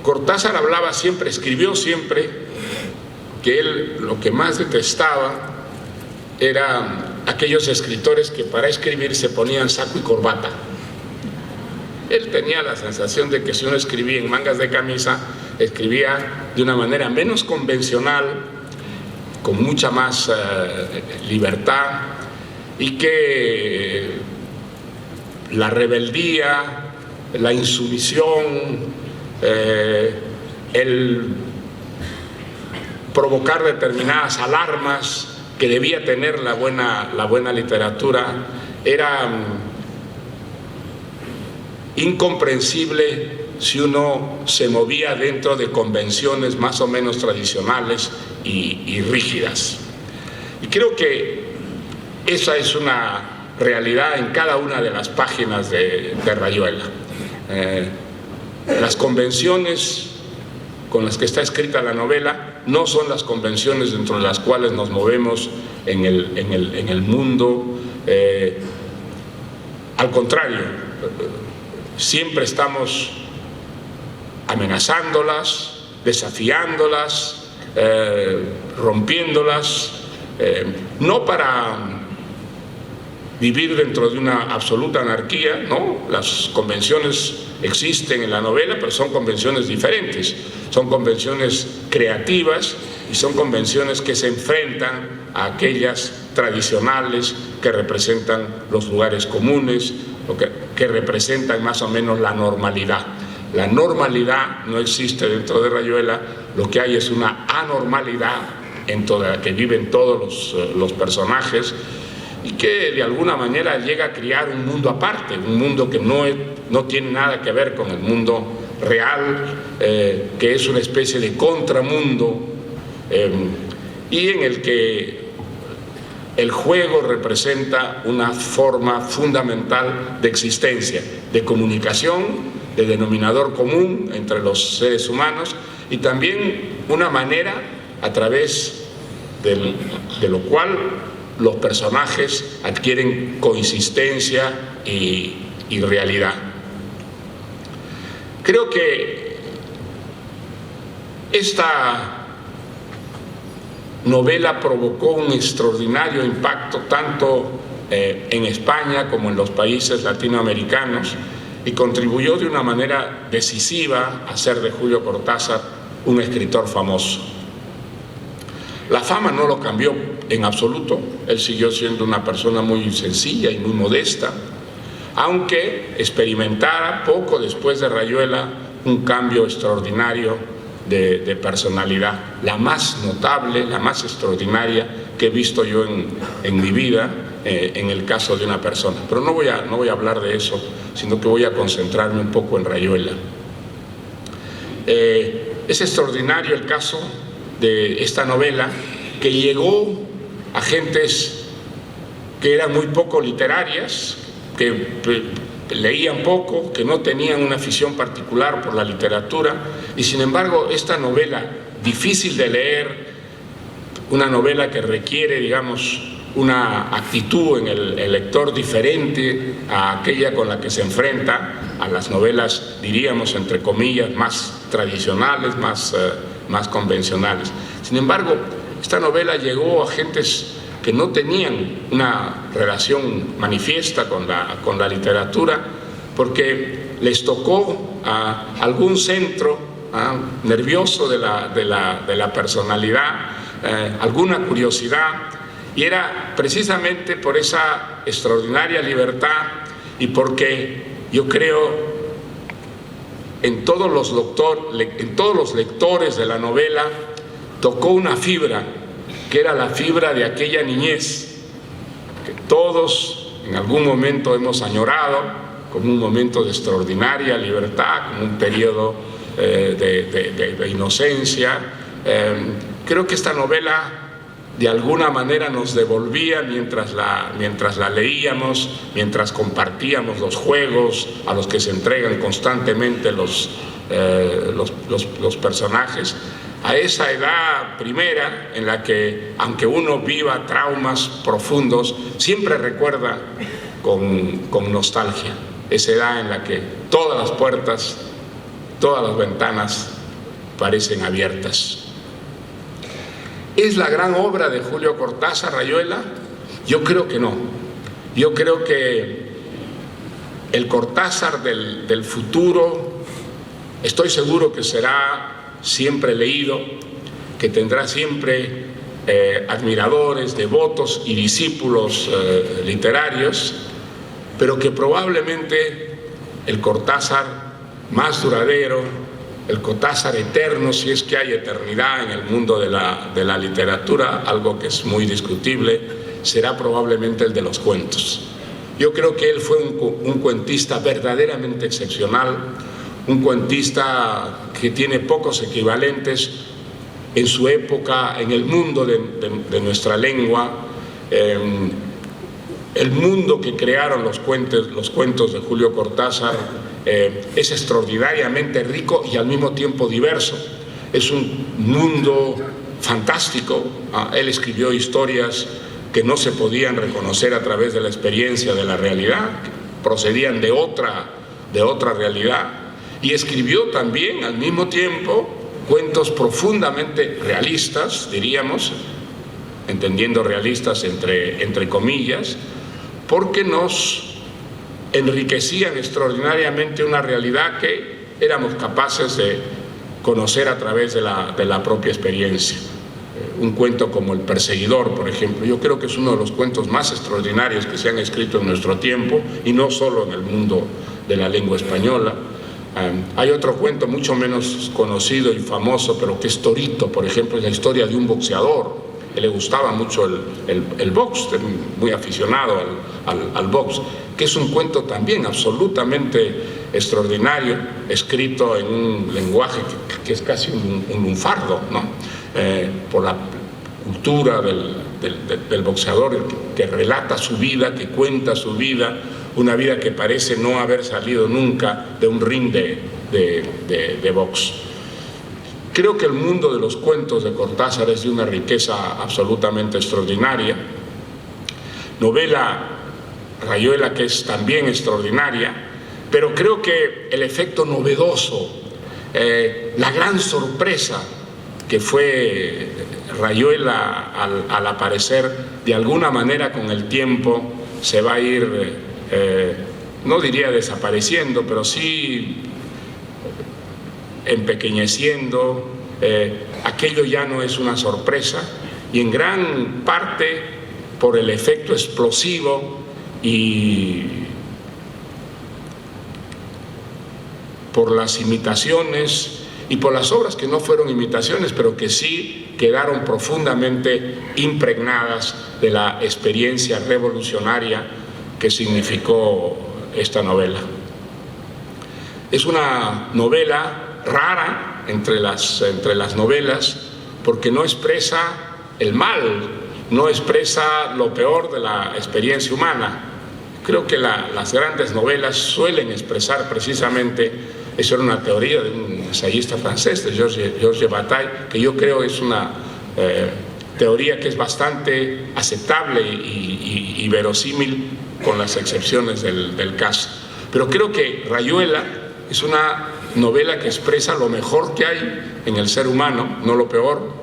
Cortázar hablaba siempre, escribió siempre, que él lo que más detestaba era aquellos escritores que para escribir se ponían saco y corbata. Él tenía la sensación de que si uno escribía en mangas de camisa, escribía de una manera menos convencional, con mucha más libertad, y que la rebeldía, la insumisión, el provocar determinadas alarmas que debía tener la buena literatura era incomprensible si uno se movía dentro de convenciones más o menos tradicionales y rígidas. Y creo que esa es una realidad en cada una de las páginas de Rayuela. Las convenciones con las que está escrita la novela no son las convenciones dentro de las cuales nos movemos en el mundo. Al contrario, siempre estamos amenazándolas, desafiándolas, rompiéndolas, no para vivir dentro de una absoluta anarquía, ¿no? Las convenciones existen en la novela, pero son convenciones diferentes, son convenciones creativas y son convenciones que se enfrentan a aquellas tradicionales que representan los lugares comunes, que representan más o menos la normalidad. La normalidad no existe dentro de Rayuela, lo que hay es una anormalidad en toda la que viven todos los personajes, y que de alguna manera llega a crear un mundo aparte, un mundo que no tiene nada que ver con el mundo real, que es una especie de contramundo, y en el que el juego representa una forma fundamental de existencia, de comunicación, de denominador común entre los seres humanos, y también una manera a través de lo cual los personajes adquieren consistencia y realidad. Creo que esta novela provocó un extraordinario impacto tanto en España como en los países latinoamericanos y contribuyó de una manera decisiva a hacer de Julio Cortázar un escritor famoso. La fama no lo cambió en absoluto, él siguió siendo una persona muy sencilla y muy modesta, aunque experimentara poco después de Rayuela un cambio extraordinario de personalidad, la más notable, la más extraordinaria que he visto yo en mi vida, en el caso de una persona. Pero no voy a hablar de eso, sino que voy a concentrarme un poco en Rayuela. Es extraordinario el caso de esta novela, que llegó a gentes que eran muy poco literarias, que leían poco, que no tenían una afición particular por la literatura, y sin embargo esta novela, difícil de leer, una novela que requiere, digamos, una actitud en el lector diferente a aquella con la que se enfrenta a las novelas, diríamos, entre comillas, más tradicionales, más convencionales. Sin embargo, esta novela llegó a gentes que no tenían una relación manifiesta con la literatura, porque les tocó a algún centro nervioso de la personalidad, alguna curiosidad, y era precisamente por esa extraordinaria libertad y porque yo creo en todos los lectores de la novela tocó una fibra, que era la fibra de aquella niñez que todos en algún momento hemos añorado, como un momento de extraordinaria libertad, como un periodo de inocencia. Creo que esta novela de alguna manera nos devolvía mientras la leíamos, mientras compartíamos los juegos a los que se entregan constantemente los personajes, a esa edad primera en la que, aunque uno viva traumas profundos, siempre recuerda con nostalgia. esa edad en la que todas las puertas, todas las ventanas parecen abiertas. ¿Es la gran obra de Julio Cortázar, Rayuela? Yo creo que no. Yo creo que el Cortázar del futuro, estoy seguro que será siempre leído, que tendrá siempre admiradores, devotos y discípulos literarios, pero que probablemente el Cortázar más duradero, el Cortázar eterno, si es que hay eternidad en el mundo de la literatura, algo que es muy discutible, será probablemente el de los cuentos. Yo creo que él fue un cuentista verdaderamente excepcional, un cuentista que tiene pocos equivalentes en su época, en el mundo de nuestra lengua. El mundo que crearon los cuentos de Julio Cortázar es extraordinariamente rico y al mismo tiempo diverso. Es un mundo fantástico. Él escribió historias que no se podían reconocer a través de la experiencia de la realidad, que procedían de otra realidad, y escribió también al mismo tiempo cuentos profundamente realistas, diríamos, entendiendo realistas entre comillas, porque nos enriquecían extraordinariamente una realidad que éramos capaces de conocer a través de la propia experiencia. Un cuento como El perseguidor, por ejemplo, yo creo que es uno de los cuentos más extraordinarios que se han escrito en nuestro tiempo, y no solo en el mundo de la lengua española. Hay otro cuento mucho menos conocido y famoso, pero que es Torito, por ejemplo, es la historia de un boxeador. A él le gustaba mucho el box, muy aficionado al box, que es un cuento también absolutamente extraordinario, escrito en un lenguaje que es casi un lunfardo, ¿no? Por la cultura del boxeador, que relata su vida, que cuenta su vida, una vida que parece no haber salido nunca de un ring de box. Creo que el mundo de los cuentos de Cortázar es de una riqueza absolutamente extraordinaria. Novela Rayuela, que es también extraordinaria, pero creo que el efecto novedoso, la gran sorpresa que fue Rayuela al aparecer, de alguna manera con el tiempo se va a ir, no diría desapareciendo, pero sí empequeñeciendo. Aquello ya no es una sorpresa, y en gran parte por el efecto explosivo y por las imitaciones y por las obras que no fueron imitaciones, pero que sí quedaron profundamente impregnadas de la experiencia revolucionaria que significó esta novela. Es una novela rara entre las novelas, porque no expresa el mal, no expresa lo peor de la experiencia humana. Creo que las grandes novelas suelen expresar precisamente, eso era una teoría de un ensayista francés, de Georges Bataille, que yo creo es una teoría que es bastante aceptable y verosímil, con las excepciones del caso. Pero creo que Rayuela es una novela que expresa lo mejor que hay en el ser humano, no lo peor,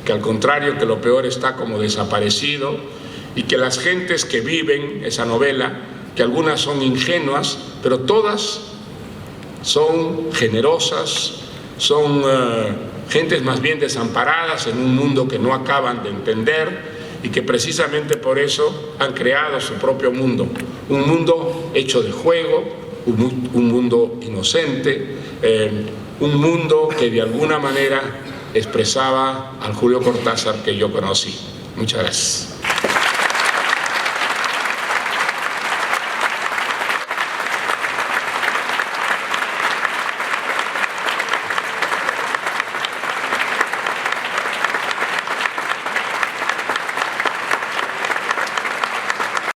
que al contrario, que lo peor está como desaparecido, y que las gentes que viven esa novela, que algunas son ingenuas, pero todas son generosas, son gentes más bien desamparadas en un mundo que no acaban de entender, y que precisamente por eso han creado su propio mundo, un mundo hecho de juego, un mundo inocente, un mundo que de alguna manera expresaba al Julio Cortázar que yo conocí. Muchas gracias.